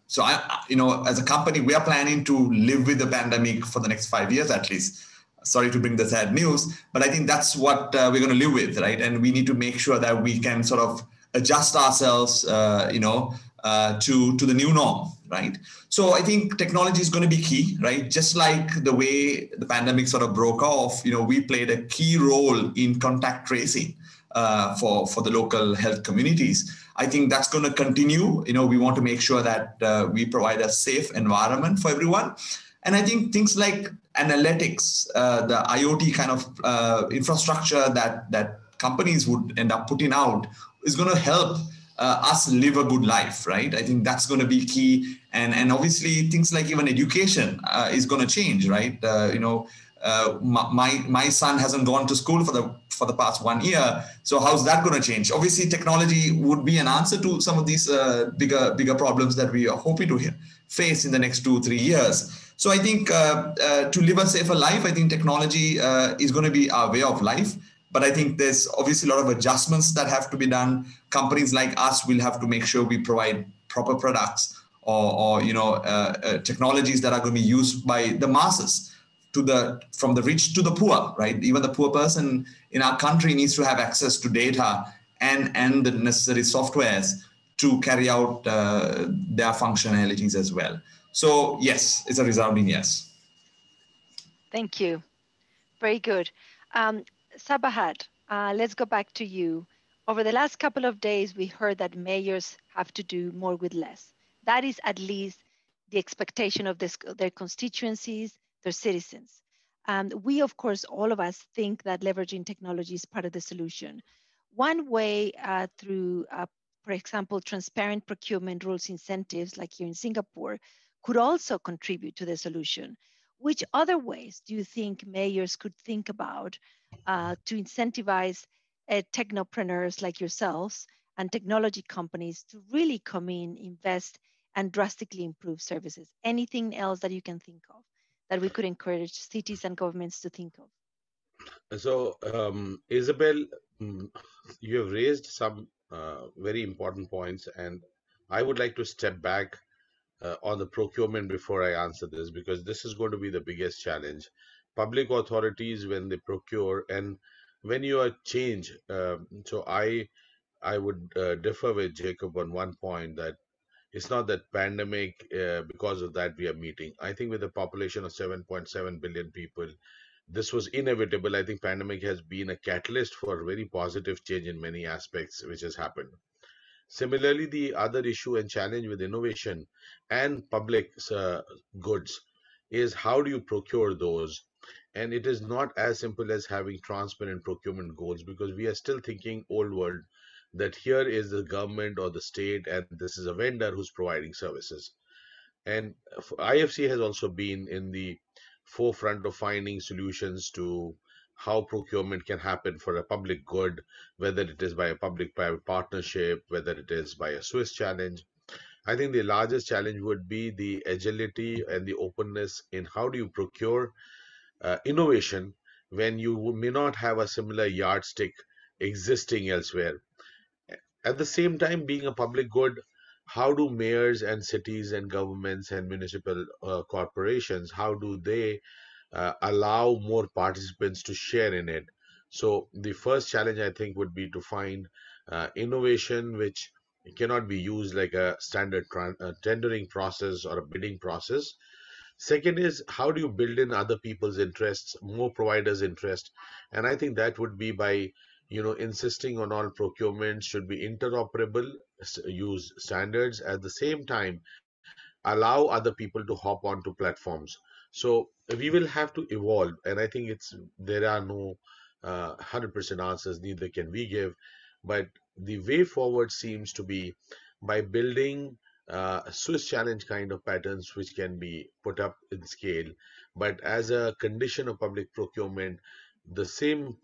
K: So you know, as a company, we are planning to live with the pandemic for the next 5 years at least. Sorry to bring the sad news, but I think that's what we're going to live with, right? And we need to make sure that we can sort of adjust ourselves, you know, to the new norm, right? So I think technology is going to be key, right? Just like the way the pandemic sort of broke off, you know, we played a key role in contact tracing for the local health communities. I think that's going to continue. You know, we want to make sure that we provide a safe environment for everyone. And I think things like analytics, the IoT kind of infrastructure that companies would end up putting out is going to help us live a good life, right? I think that's going to be key. And obviously things like even education is going to change, right? You know, my son hasn't gone to school for the past 1 year. So how's that going to change? Obviously technology would be an answer to some of these bigger problems that we are hoping to face in the next 2-3 years. So I think to live a safer life, I think technology is going to be our way of life. But I think there's obviously a lot of adjustments that have to be done. Companies like us will have to make sure we provide proper products or you know, technologies that are going to be used by the masses, from the rich to the poor, right? Even the poor person in our country needs to have access to data and the necessary softwares to carry out their functionalities as well. So yes, it's a resounding yes.
H: Thank you. Very good. Sabahat, let's go back to you. Over the last couple of days, we heard that mayors have to do more with less. That is at least the expectation of their constituencies, their citizens. We, of course, all of us think that leveraging technology is part of the solution. One way through, for example, transparent procurement rules incentives, like here in Singapore, could also contribute to the solution. Which other ways do you think mayors could think about to incentivize technopreneurs like yourselves and technology companies to really come in, invest, and drastically improve services? Anything else that you can think of that we could encourage cities and governments to think of?
L: So, Isabel, you have raised some very important points, and I would like to step back on the procurement before I answer this, because this is going to be the biggest challenge. Public authorities, when they procure, and when you are change, so I would differ with Jacob on one point, that it's not that pandemic, because of that we are meeting. I think with a population of 7.7 billion people, this was inevitable. I think pandemic has been a catalyst for very positive change in many aspects, which has happened. Similarly, the other issue and challenge with innovation and public goods is how do you procure those? And it is not as simple as having transparent procurement goals, because we are still thinking old world, that here is the government or the state and this is a vendor who's providing services. And IFC has also been in the forefront of finding solutions to how procurement can happen for a public good, whether it is by a public-private partnership, whether it is by a Swiss challenge. I think the largest challenge would be the agility and the openness in how do you procure innovation when you may not have a similar yardstick existing elsewhere. At the same time, being a public good, how do mayors and cities and governments and municipal corporations, how do they allow more participants to share in it? So the first challenge, I think, would be to find innovation which cannot be used like a standard tendering process or a bidding process. Second is, how do you build in other people's interests, more providers' interest? And I think that would be by, insisting on all procurements should be interoperable, use standards, at the same time allow other people to hop onto platforms. So we will have to evolve, and I think there are no 100% answers, neither can we give, but the way forward seems to be by building Swiss challenge kind of patterns which can be put up in scale, but as a condition of public procurement, the same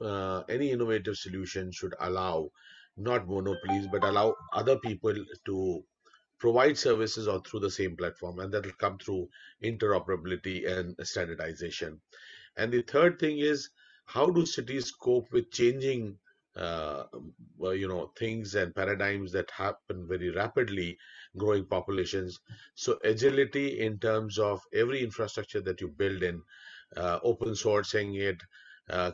L: any innovative solution should allow not monopolies but allow other people to provide services or through the same platform, and that will come through interoperability and standardization. And the third thing is, how do cities cope with changing things and paradigms that happen very rapidly, growing populations? So agility in terms of every infrastructure that you build in, open sourcing it,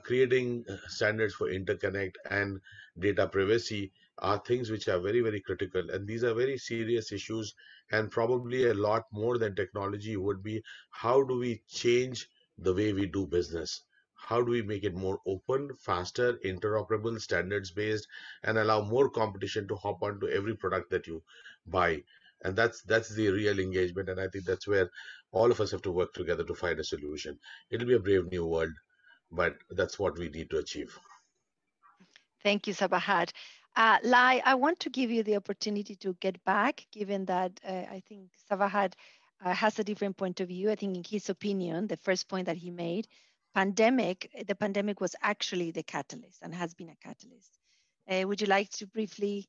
L: creating standards for interconnect and data privacy are things which are very, very critical. And these are very serious issues. And probably a lot more than technology would be, how do we change the way we do business? How do we make it more open, faster, interoperable, standards based, and allow more competition to hop onto every product that you buy? And that's the real engagement. And I think that's where all of us have to work together to find a solution. It'll be a brave new world, but that's what we need to achieve.
H: Thank you, Sabahat. Lai, I want to give you the opportunity to get back, given that I think Sabahat has a different point of view. I think in his opinion, the first point that he made, the pandemic was actually the catalyst and has been a catalyst. Would you like to briefly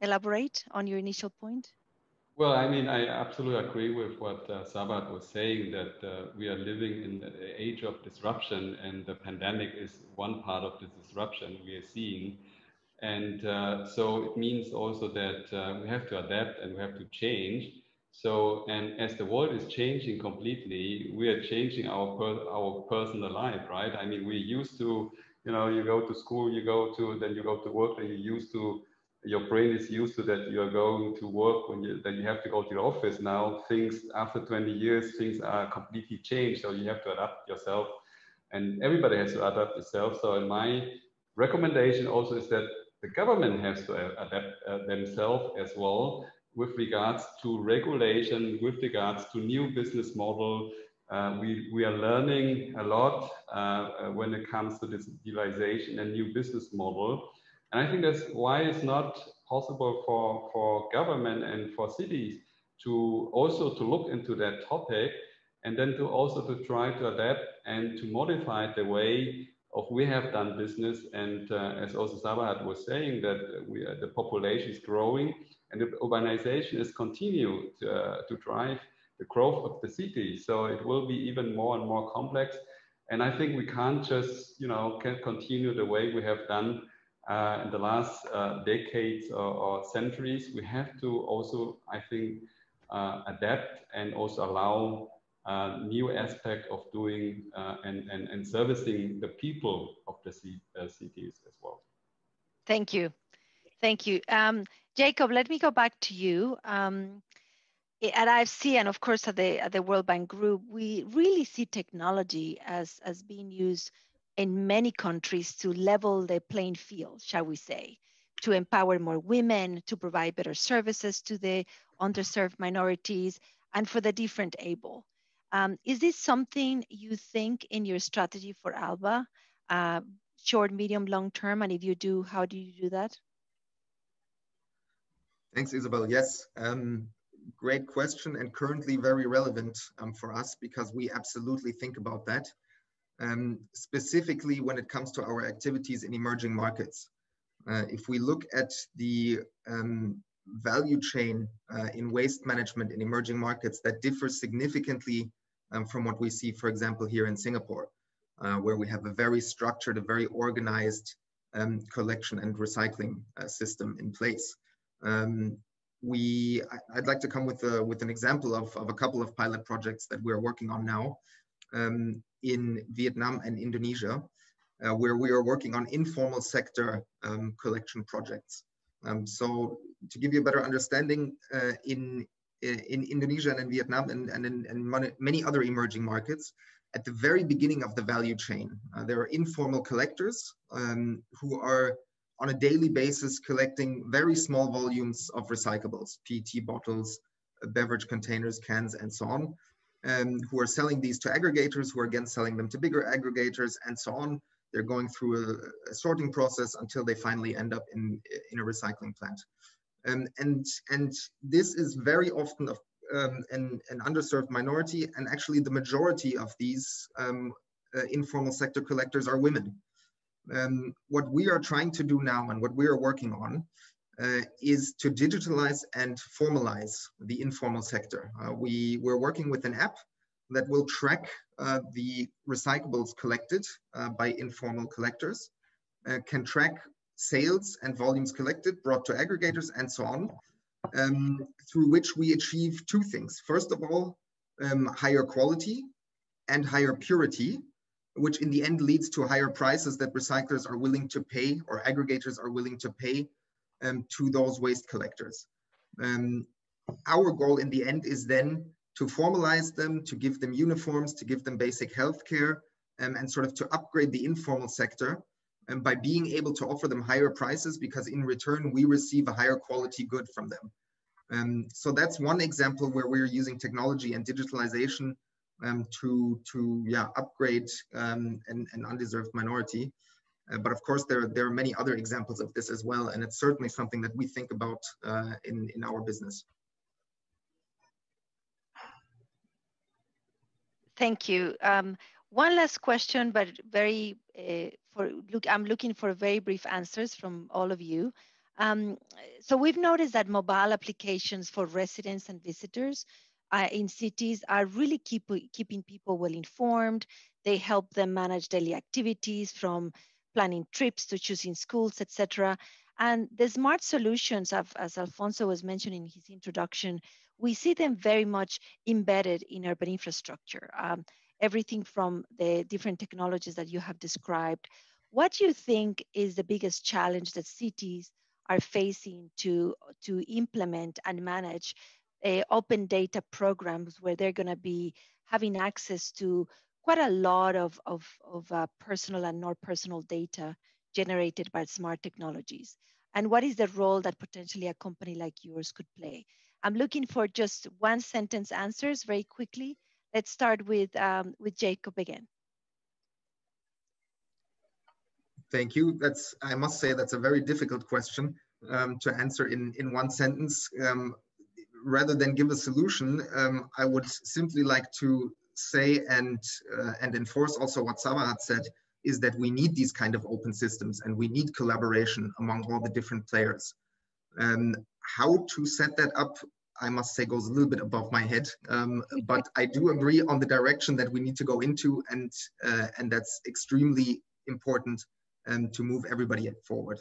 H: elaborate on your initial point?
I: Well, I mean, I absolutely agree with what Sabahat was saying, that we are living in the age of disruption, and the pandemic is one part of the disruption we are seeing. And so it means also that we have to adapt and we have to change. So, and as the world is changing completely, we are changing our personal life, right? I mean, we used to, you go to school, then you go to work, and your brain is used to that you are going to work then you have to go to the office. Now things, after 20 years, things are completely changed. So you have to adapt yourself, and everybody has to adapt itself. So in my recommendation also is that the government has to adapt themselves as well with regards to regulation, with regards to new business model. We are learning a lot when it comes to this digitalization and new business model. And I think that's why it's not possible for government and for cities to also to look into that topic, and then to try to adapt and to modify the way of we have done business. And as also Sabahat was saying, that the population is growing and the urbanization is continued to drive the growth of the city. So it will be even more and more complex. And I think we can't just, can continue the way we have done in the last decades or centuries. We have to also, I think, adapt and also allow new aspect of doing and servicing the people of the cities as well.
H: Thank you. Thank you. Jakob, let me go back to you. At IFC and of course at the World Bank Group, we really see technology as being used in many countries to level the playing field, shall we say, to empower more women, to provide better services to the underserved minorities, and for the different able. Is this something you think in your strategy for Alba, short, medium, long term? And if you do, how do you do that?
J: Thanks, Isabel. Yes, great question, and currently very relevant for us, because we absolutely think about that. Specifically when it comes to our activities in emerging markets. If we look at the value chain in waste management in emerging markets, that differs significantly from what we see, for example, here in Singapore, where we have a very structured, a very organized collection and recycling system in place. I'd like to come with an example of a couple of pilot projects that we're working on now in Vietnam and Indonesia. where we are working on informal sector collection projects. So to give you a better understanding, in Indonesia and in Vietnam and in many other emerging markets, at the very beginning of the value chain, there are informal collectors who are on a daily basis collecting very small volumes of recyclables, PET bottles, beverage containers, cans, and so on, who are selling these to aggregators, who are again selling them to bigger aggregators, and so on. They're going through a sorting process until they finally end up in a recycling plant. And this is very often an underserved minority, and actually the majority of these informal sector collectors are women. What we are trying to do now and what we are working on is to digitalize and formalize the informal sector. We're working with an app that will track the recyclables collected by informal collectors, can track sales and volumes collected, brought to aggregators, and so on, through which we achieve two things. First of all, higher quality and higher purity, which in the end leads to higher prices that recyclers are willing to pay, or aggregators are willing to pay, to those waste collectors. Our goal in the end is then to formalize them, to give them uniforms, to give them basic healthcare, and sort of to upgrade the informal sector, and by being able to offer them higher prices, because in return we receive a higher quality good from them. So that's one example where we're using technology and digitalization to upgrade an undeserved minority. But of course, there are many other examples of this as well, and it's certainly something that we think about in our business.
H: Thank you. One last question, but I'm looking for very brief answers from all of you. So we've noticed that mobile applications for residents and visitors in cities are really keeping people well informed. They help them manage daily activities, from planning trips to choosing schools, etc. And the smart solutions, as Alfonso was mentioning in his introduction, we see them very much embedded in urban infrastructure. Everything from the different technologies that you have described. What do you think is the biggest challenge that cities are facing to implement and manage open data programs where they're going to be having access to quite a lot of personal and not personal data generated by smart technologies? And what is the role that potentially a company like yours could play? I'm looking for just one sentence answers very quickly. Let's start with Jakob again.
J: Thank you. I must say, that's a very difficult question to answer in one sentence. Rather than give a solution, I would simply like to say and enforce also what Sabahat said, is that we need these kind of open systems and we need collaboration among all the different players. How to set that up, I must say, goes a little bit above my head, but I do agree on the direction that we need to go into, and that's extremely important to move everybody forward.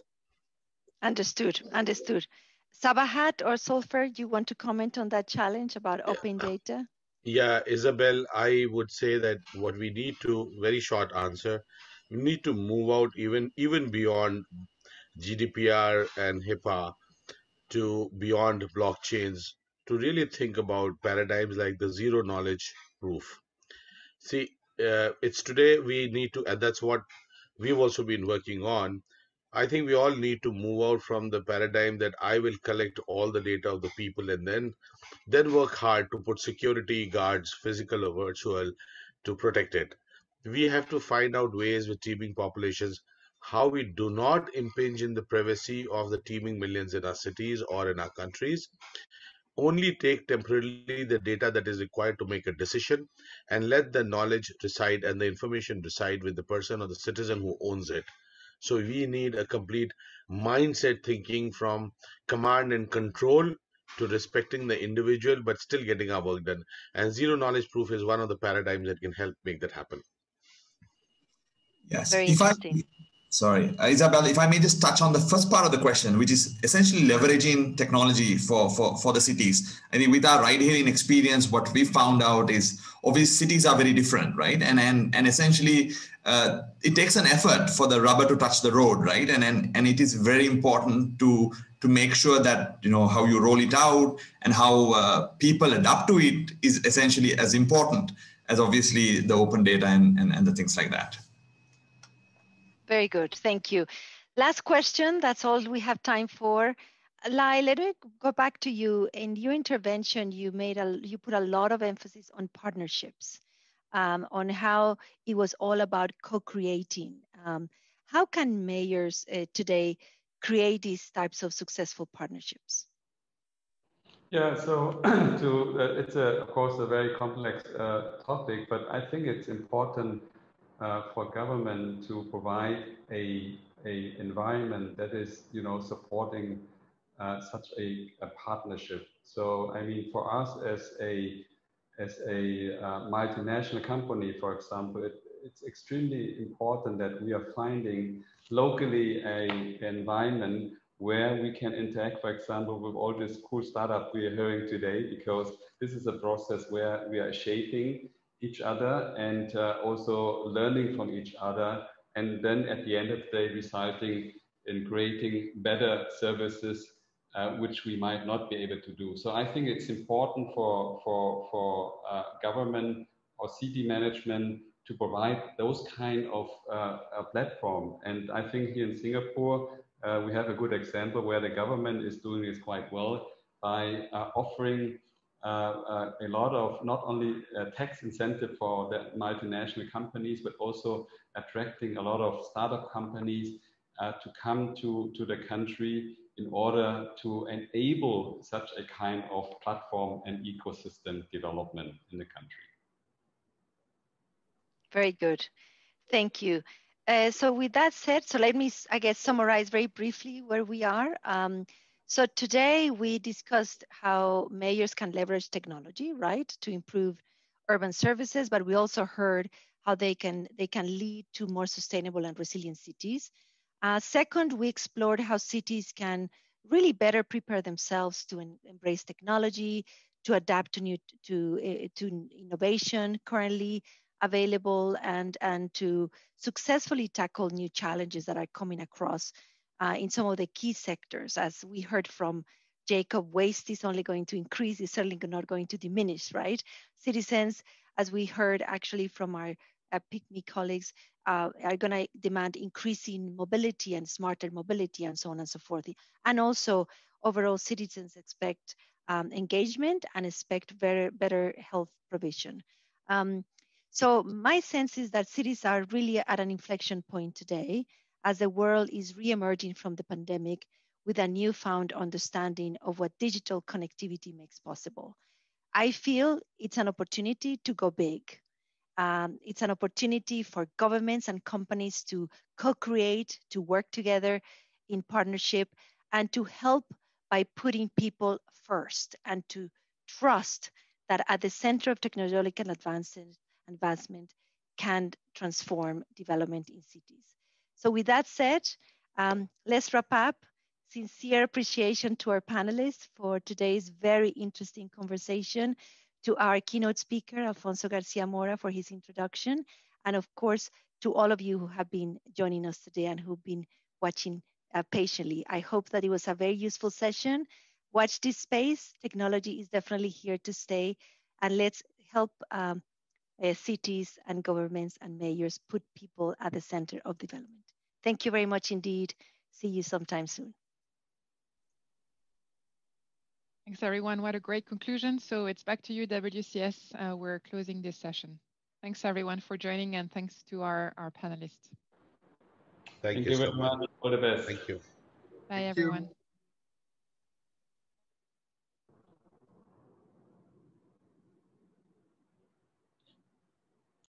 H: Understood. Sabahat or Zulfer, do you want to comment on that challenge about open data?
L: Yeah, Isabel, I would say that what we need to, very short answer, we need to move out even beyond GDPR and HIPAA to beyond blockchains, to really think about paradigms like the zero knowledge proof. See, it's today we need to, and that's what we've also been working on. I think we all need to move out from the paradigm that I will collect all the data of the people and then work hard to put security guards, physical or virtual, to protect it. We have to find out ways with teeming populations how we do not impinge in the privacy of the teeming millions in our cities or in our countries. Only take temporarily the data that is required to make a decision, and let the knowledge reside and the information reside with the person or the citizen who owns it. So we need a complete mindset thinking from command and control to respecting the individual, but still getting our work done. And zero knowledge proof is one of the paradigms that can help make that happen.
K: Yes.
H: Very interesting.
K: Sorry, Isabel, if I may just touch on the first part of the question, which is essentially leveraging technology for the cities. I think with our ride-hailing experience, what we found out is obviously cities are very different, right? And essentially it takes an effort for the rubber to touch the road, right? And it is very important to make sure that, you know, how you roll it out and how people adapt to it is essentially as important as obviously the open data and the things like that.
H: Very good. Thank you. Last question. That's all we have time for. Lai, let me go back to you. In your intervention, you put a lot of emphasis on partnerships, on how it was all about co-creating. How can mayors today create these types of successful partnerships?
I: Yeah, so it's of course a very complex topic, but I think it's important for government to provide a environment that is, you know, supporting such a partnership. So I mean, for us as a multinational company, for example, it's extremely important that we are finding locally an environment where we can interact, for example, with all this cool startup we are hearing today, because this is a process where we are shaping each other and also learning from each other, and then at the end of the day resulting in creating better services which we might not be able to do. So I think it's important for government or city management to provide those kind of platform. And I think here in Singapore we have a good example where the government is doing this quite well by offering a lot of not only tax incentive for the multinational companies, but also attracting a lot of startup companies to come to the country in order to enable such a kind of platform and ecosystem development in the country.
H: Very good. Thank you. So with that said, so let me, I guess, summarize very briefly where we are. So today we discussed how mayors can leverage technology, right, to improve urban services, but we also heard how they can lead to more sustainable and resilient cities. Second, we explored how cities can really better prepare themselves to embrace technology, to adapt to innovation currently available, and to successfully tackle new challenges that are coming across in some of the key sectors. As we heard from Jakob, waste is only going to increase, it's certainly not going to diminish, right? Citizens, as we heard actually from our PickMe colleagues, are going to demand increasing mobility and smarter mobility and so on and so forth. And also overall citizens expect engagement and expect better health provision. So my sense is that cities are really at an inflection point today as the world is re-emerging from the pandemic with a newfound understanding of what digital connectivity makes possible. I feel it's an opportunity to go big. It's an opportunity for governments and companies to co-create, to work together in partnership, and to help by putting people first, and to trust that at the center of technological advancement can transform development in cities. So with that said, let's wrap up. Sincere appreciation to our panelists for today's very interesting conversation, to our keynote speaker, Alfonso Garcia Mora, for his introduction, and of course, to all of you who have been joining us today and who've been watching patiently. I hope that it was a very useful session. Watch this space. Technology is definitely here to stay, and let's help cities and governments and mayors put people at the center of development. Thank you very much indeed. See you sometime soon.
A: Thanks, everyone. What a great conclusion. So it's back to you, WCS. We're closing this session. Thanks, everyone, for joining, and thanks to our panelists.
I: Thank you very much. All the best.
L: Thank you.
A: Bye, everyone.